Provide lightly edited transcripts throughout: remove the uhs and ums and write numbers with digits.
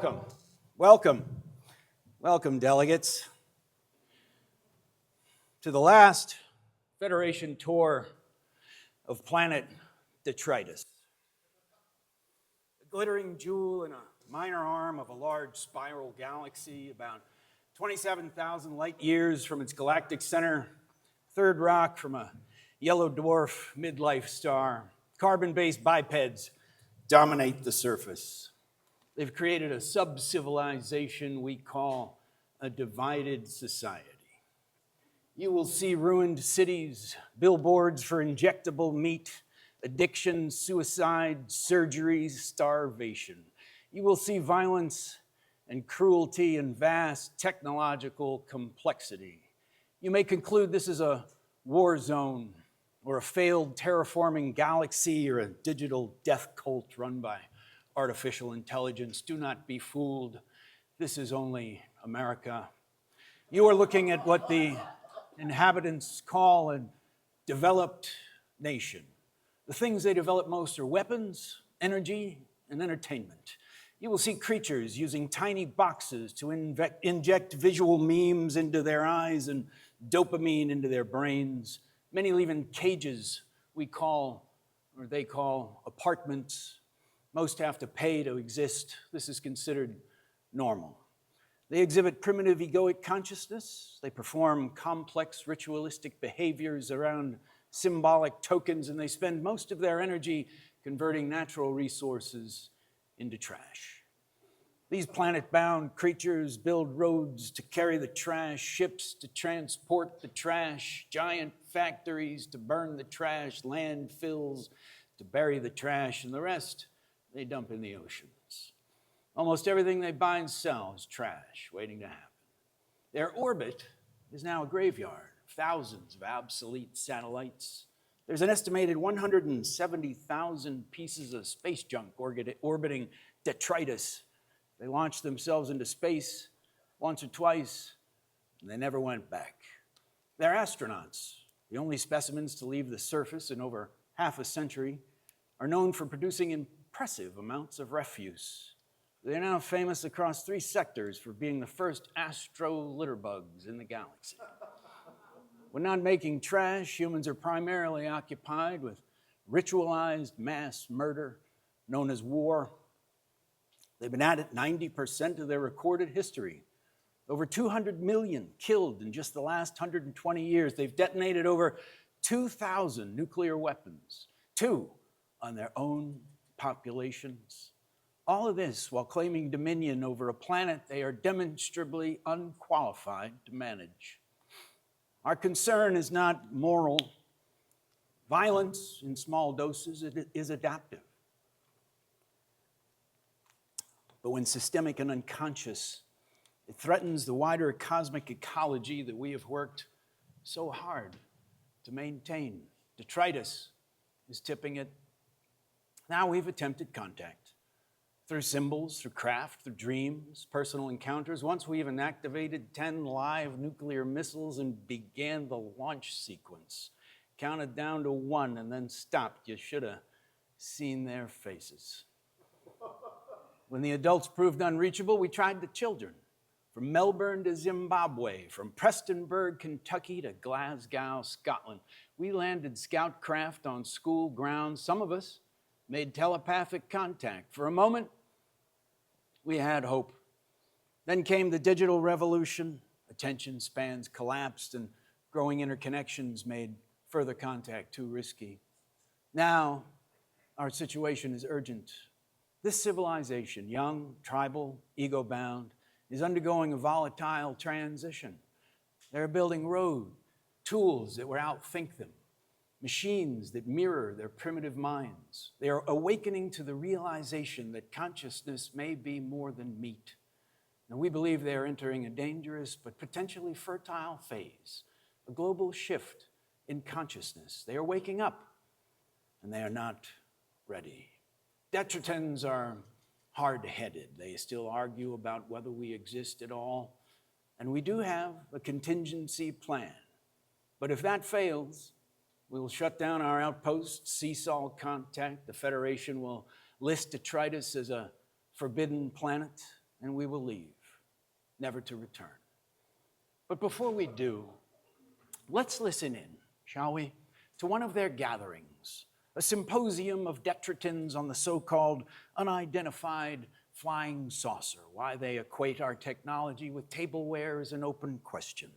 welcome, welcome, welcome, delegates, to the last Federation tour of planet detritus. A glittering jewel in a minor arm of a large spiral galaxy about 27,000 light years from its galactic center, third rock from a yellow dwarf midlife star. Carbon-based bipeds dominate the surface. They've created a sub-civilization we call a divided society. You will see ruined cities, billboards for injectable meat, addiction, suicide, surgeries, starvation. You will see violence and cruelty and vast technological complexity. You may conclude this is a war zone or a failed terraforming galaxy or a digital death cult run by artificial intelligence. Do not be fooled. This is only America. You are looking at what the inhabitants call a developed nation. The things they develop most are weapons, energy, and entertainment. You will see creatures using tiny boxes to inject visual memes into their eyes and dopamine into their brains. Many live in cages they call apartments. Most have to pay to exist. This is considered normal. They exhibit primitive egoic consciousness. They perform complex ritualistic behaviors around symbolic tokens, and they spend most of their energy converting natural resources into trash. These planet-bound creatures build roads to carry the trash, ships to transport the trash, giant factories to burn the trash, landfills to bury the trash, and the rest they dump in the oceans. Almost everything they buy and sell is trash waiting to happen. Their orbit is now a graveyard, thousands of obsolete satellites. There's an estimated 170,000 pieces of space junk orbiting detritus. They launched themselves into space once or twice, and they never went back. They're astronauts. The only specimens to leave the surface in over half a century are known for producing impressive amounts of refuse. They're now famous across 3 sectors for being the first astro-litterbugs in the galaxy. When not making trash, humans are primarily occupied with ritualized mass murder known as war. They've been at it 90% of their recorded history. Over 200 million killed in just the last 120 years. They've detonated over 2,000 nuclear weapons, 2 on their own populations. All of this while claiming dominion over a planet they are demonstrably unqualified to manage. Our concern is not moral. Violence in small doses is adaptive. But when systemic and unconscious, it threatens the wider cosmic ecology that we have worked so hard to maintain. Detritus is tipping it. Now we've attempted contact through symbols, through craft, through dreams, personal encounters. Once we even activated 10 live nuclear missiles and began the launch sequence. Counted down to 1 and then stopped. You should have seen their faces. When the adults proved unreachable, we tried the children. From Melbourne to Zimbabwe, from Prestonburg, Kentucky to Glasgow, Scotland. We landed scout craft on school grounds. Some of us made telepathic contact. For a moment, we had hope. Then came the digital revolution. Attention spans collapsed and growing interconnections made further contact too risky. Now, our situation is urgent. This civilization, young, tribal, ego-bound, is undergoing a volatile transition. They're building roads, tools that will outthink them, machines that mirror their primitive minds. They are awakening to the realization that consciousness may be more than meat. And we believe they are entering a dangerous but potentially fertile phase, a global shift in consciousness. They are waking up, and they are not ready. Detritans are hard-headed. They still argue about whether we exist at all. And we do have a contingency plan. But if that fails, we will shut down our outposts, cease all contact. The Federation will list detritus as a forbidden planet. and we will leave, never to return. But before we do, let's listen in, shall we, to one of their gatherings, a symposium of detritins on the so-called unidentified flying saucer, why they equate our technology with tableware is an open question.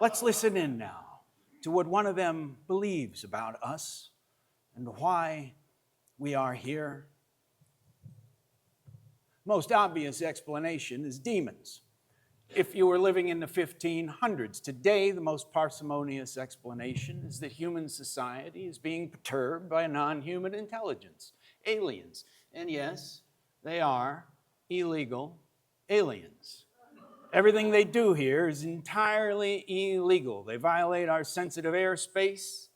Let's listen in now to what one of them believes about us and why we are here. Most obvious explanation is demons. If you were living in the 1500s, today the most parsimonious explanation is that human society is being perturbed by a non-human intelligence, aliens. And yes, they are illegal aliens. Everything they do here is entirely illegal. They violate our sensitive airspace,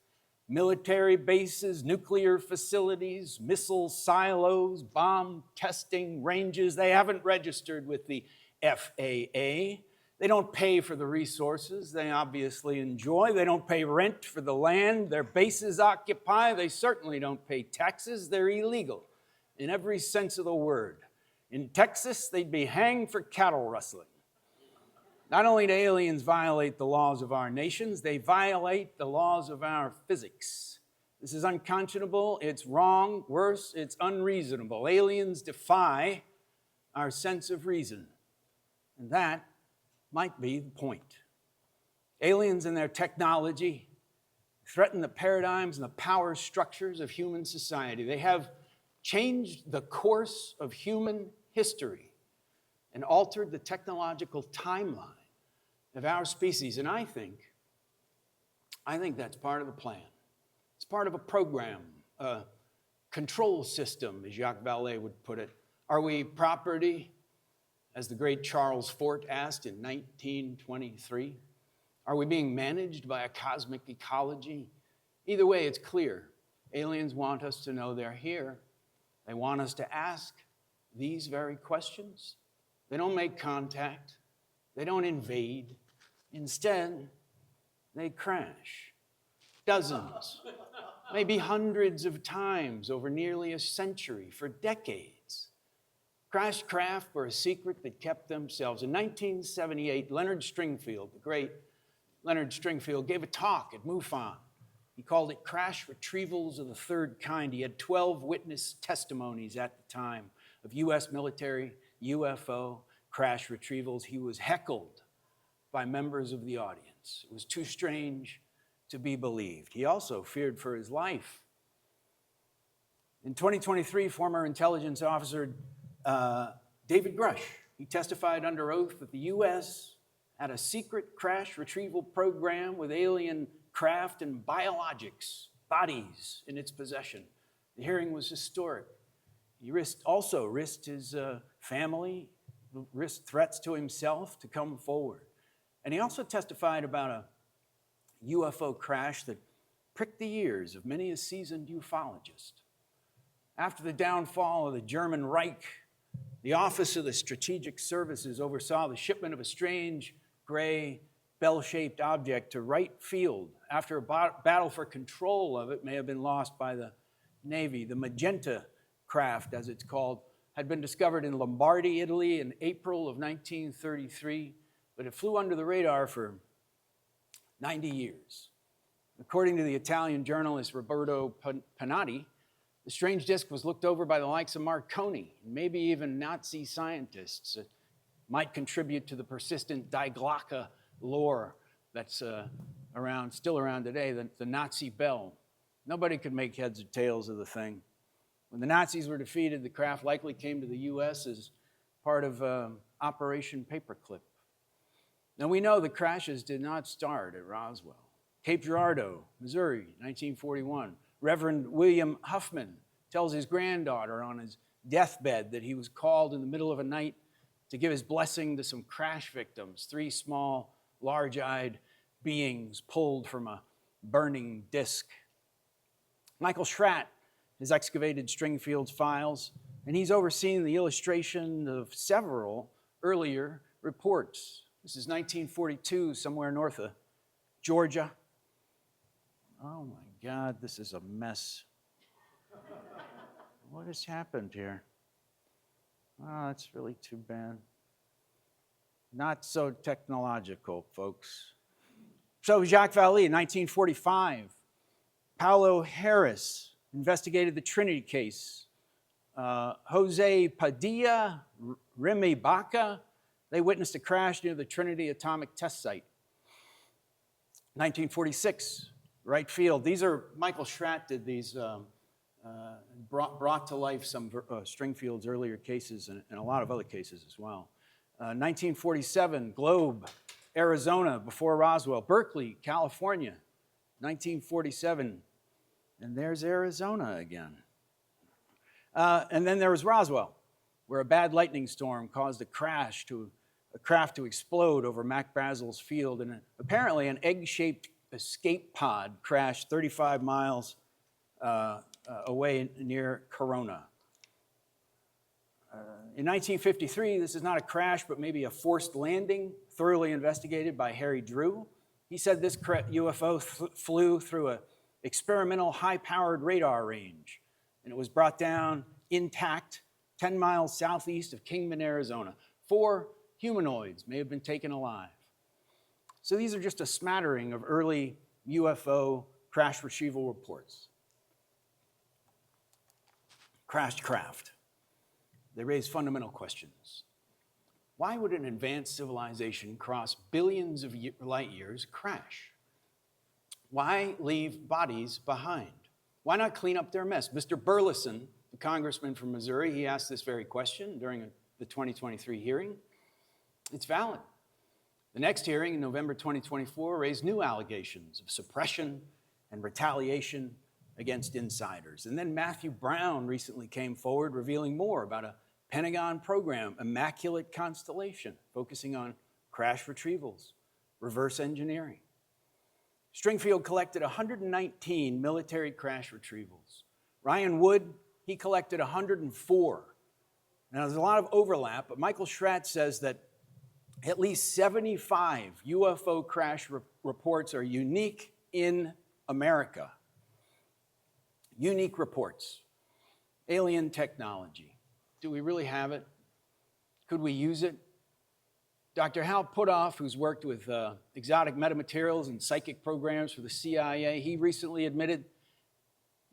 military bases, nuclear facilities, missile silos, bomb testing ranges. They haven't registered with the FAA. They don't pay for the resources they obviously enjoy. They don't pay rent for the land their bases occupy. They certainly don't pay taxes. They're illegal in every sense of the word. In Texas, they'd be hanged for cattle rustling. Not only do aliens violate the laws of our nations, they violate the laws of our physics. This is unconscionable, it's wrong, worse, it's unreasonable. Aliens defy our sense of reason. And that might be the point. Aliens and their technology threaten the paradigms and the power structures of human society. They have changed the course of human history and altered the technological timeline of our species. And I think that's part of the plan. It's part of a program, a control system, as Jacques Vallée would put it. Are we property, as the great Charles Fort asked in 1923? Are we being managed by a cosmic ecology? Either way, it's clear. Aliens want us to know they're here. They want us to ask these very questions. They don't make contact. They don't invade. Instead, they crash. Dozens, maybe hundreds of times over nearly a century, for decades. Crashed craft were a secret that kept themselves. In 1978, Leonard Stringfield, the great Leonard Stringfield, gave a talk at MUFON. He called it Crash Retrievals of the Third Kind. He had 12 witness testimonies at the time of U.S. military UFO crash retrievals. He was heckled by members of the audience. It was too strange to be believed. He also feared for his life. In 2023, former intelligence officer David Grush, he testified under oath that the U.S. had a secret crash retrieval program with alien craft and biologics, bodies in its possession. The hearing was historic. He also risked his family, risked threats to himself to come forward. And he also testified about a UFO crash that pricked the ears of many a seasoned ufologist. After the downfall of the German Reich, the Office of the Strategic Services oversaw the shipment of a strange, gray, bell-shaped object to Wright Field after a battle for control of it may have been lost by the Navy. The Magenta craft, as it's called, had been discovered in Lombardy, Italy in April of 1933, but it flew under the radar for 90 years. According to the Italian journalist Roberto Panatti, the strange disc was looked over by the likes of Marconi, and maybe even Nazi scientists. It might contribute to the persistent Die Glocke lore that's still around today, the Nazi bell. Nobody could make heads or tails of the thing. When the Nazis were defeated, the craft likely came to the U.S. as part of Operation Paperclip. Now, we know the crashes did not start at Roswell. Cape Girardeau, Missouri, 1941. Reverend William Huffman tells his granddaughter on his deathbed that he was called in the middle of a night to give his blessing to some crash victims, 3 small, large-eyed beings pulled from a burning disk. Michael Schratt has excavated Stringfield's files, and he's overseen the illustration of several earlier reports. This is 1942, somewhere north of Georgia. Oh my God, this is a mess. What has happened here? Oh, that's really too bad. Not so technological, folks. So Jacques Vallée in 1945, Paulo Harris investigated the Trinity case. Jose Padilla, Remy Baca, they witnessed a crash near the Trinity atomic test site. 1946, Wright Field. These are, Michael Schratt did these, brought to life some Stringfield's earlier cases and a lot of other cases as well. 1947, Globe, Arizona, before Roswell. Berkeley, California, 1947. And there's Arizona again. And then there was Roswell, where a bad lightning storm caused a craft to explode over Mac Brazel's field, and apparently an egg-shaped escape pod crashed 35 miles away near Corona. In 1953, this is not a crash, but maybe a forced landing, thoroughly investigated by Harry Drew. He said this UFO flew through an experimental high-powered radar range, and it was brought down intact 10 miles southeast of Kingman, Arizona. 4 humanoids may have been taken alive. So these are just a smattering of early UFO crash retrieval reports. Crashed craft. They raise fundamental questions. Why would an advanced civilization cross billions of light years crash? Why leave bodies behind? Why not clean up their mess? Mr. Burleson, the congressman from Missouri, he asked this very question during the 2023 hearing. It's valid. The next hearing in November 2024 raised new allegations of suppression and retaliation against insiders. And then Matthew Brown recently came forward revealing more about a Pentagon program, Immaculate Constellation, focusing on crash retrievals, reverse engineering. Stringfield collected 119 military crash retrievals. Ryan Wood, he collected 104. Now, there's a lot of overlap, but Michael Schratt says that at least 75 UFO crash reports are unique in America. Unique reports. Alien technology. Do we really have it? Could we use it? Dr. Hal Puthoff, who's worked with exotic metamaterials and psychic programs for the CIA, he recently admitted,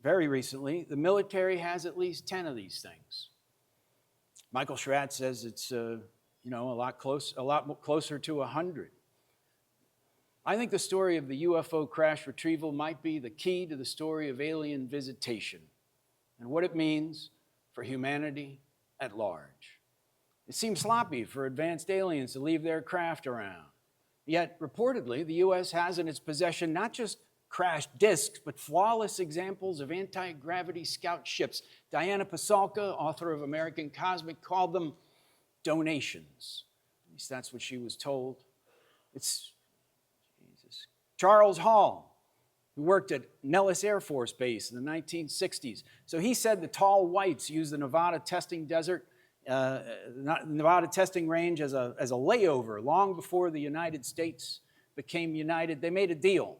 very recently, the military has at least 10 of these things. Michael Schratt says it's a lot closer to 100. I think the story of the UFO crash retrieval might be the key to the story of alien visitation and what it means for humanity at large. It seems sloppy for advanced aliens to leave their craft around. Yet, reportedly, the U.S. has in its possession not just crashed disks, but flawless examples of anti-gravity scout ships. Diana Pasulka, author of American Cosmic, called them donations. At least that's what she was told. It's Jesus. Charles Hall, who worked at Nellis Air Force Base in the 1960s. So he said the tall whites used the Nevada testing Nevada testing range as a layover long before the United States became united. They made a deal,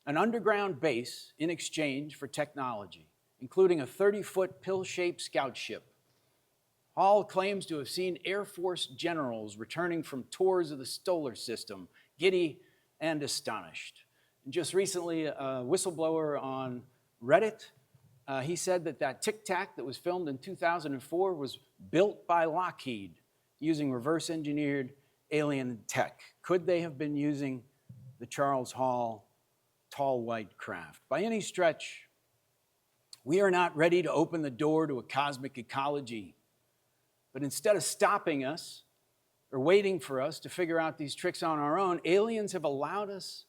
an underground base in exchange for technology, including a 30-foot pill-shaped scout ship. Hall claims to have seen Air Force generals returning from tours of the solar system, giddy and astonished. And just recently, a whistleblower on Reddit, he said that Tic Tac that was filmed in 2004 was built by Lockheed using reverse-engineered alien tech. Could they have been using the Charles Hall tall white craft? By any stretch, we are not ready to open the door to a cosmic ecology. But instead of stopping us or waiting for us to figure out these tricks on our own, aliens have allowed us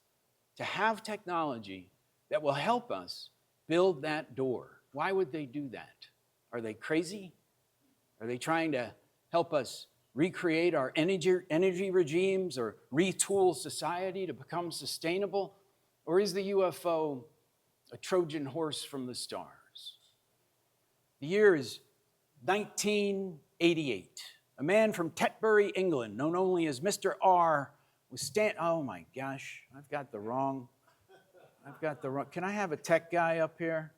to have technology that will help us build that door. Why would they do that? Are they crazy? Are they trying to help us recreate our energy regimes or retool society to become sustainable? Or is the UFO a Trojan horse from the stars? The year is 1988. A man from Tetbury, England, known only as Mr. R, was oh my gosh, I've got the wrong, can I have a tech guy up here?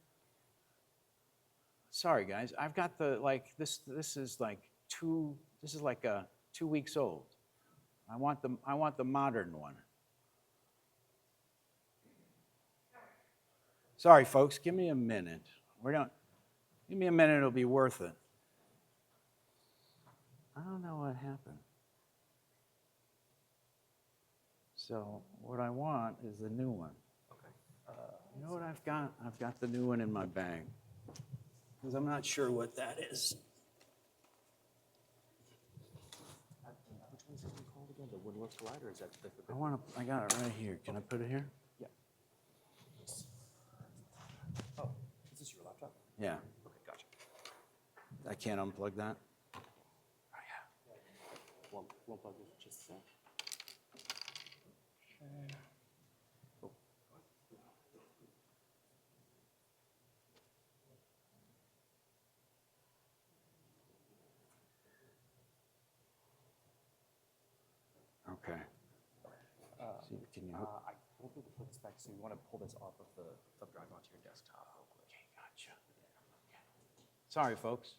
Sorry guys, I've got this is like this is like 2 weeks old. I want the modern one. Sorry, folks, give me a minute. Give me a minute, it'll be worth it. I don't know what happened. So what I want is the new one. Okay. You know what I've got? I've got the new one in my bag. Because I'm not sure what that is. Which one's it called again? The Woodworth Slide, or is that the I got it right here. Can I put it here? Yeah. Oh, is this your laptop? Yeah. Okay, gotcha. I can't unplug that? Oh, yeah. One plug is just a sec. Oh. Okay. Can you? I won't be able to put this back, so you want to pull this off of the drive onto your desktop real quick. Okay, gotcha. Sorry, folks.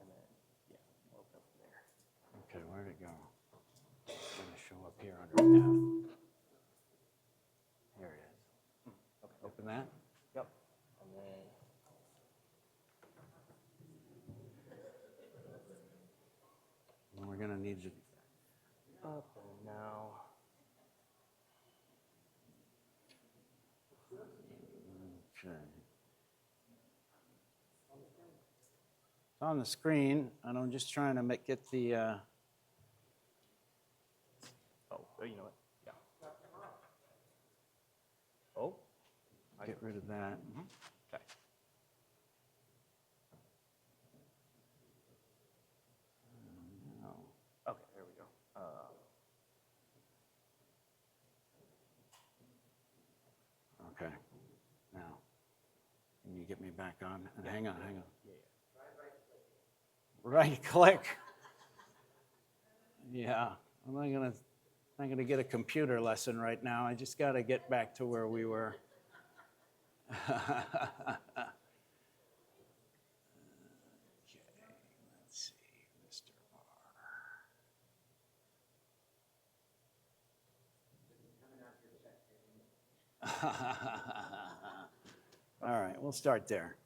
And then, yeah, we'll open up from there. Okay, where'd it go? It's going to show up here under F. Here it is. Okay. Open that. Yep. And then. And we're going to need to. Up and now. Okay. It's on the screen, and I'm just trying to get the. Oh, you know what? Yeah. Oh. Get rid of that. Okay. No. Okay, there we go. Okay. Now, can you get me back on? And hang on. Yeah. Right click. Yeah, I'm not gonna get a computer lesson right now. I just got to get back to where we were. Okay, let's see, Mr. R. All right, we'll start there.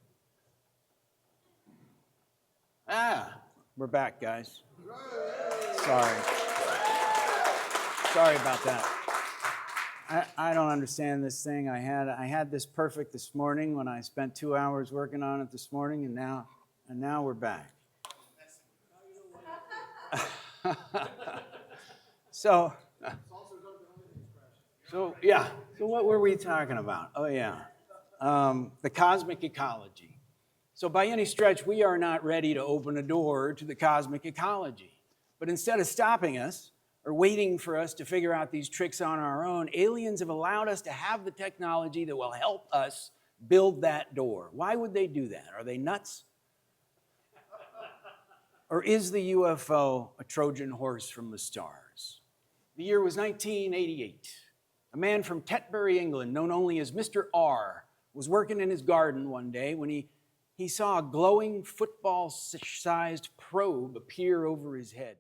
We're back, guys. Sorry about that. I don't understand this thing. I had this perfect this morning when I spent 2 hours working on it this morning, and now we're back. So yeah. So what were we talking about? Oh yeah, the cosmic ecology. So by any stretch, we are not ready to open a door to the cosmic ecology. But instead of stopping us or waiting for us to figure out these tricks on our own, aliens have allowed us to have the technology that will help us build that door. Why would they do that? Are they nuts? Or is the UFO a Trojan horse from the stars? The year was 1988. A man from Tetbury, England, known only as Mr. R, was working in his garden one day when he saw a glowing football-sized probe appear over his head.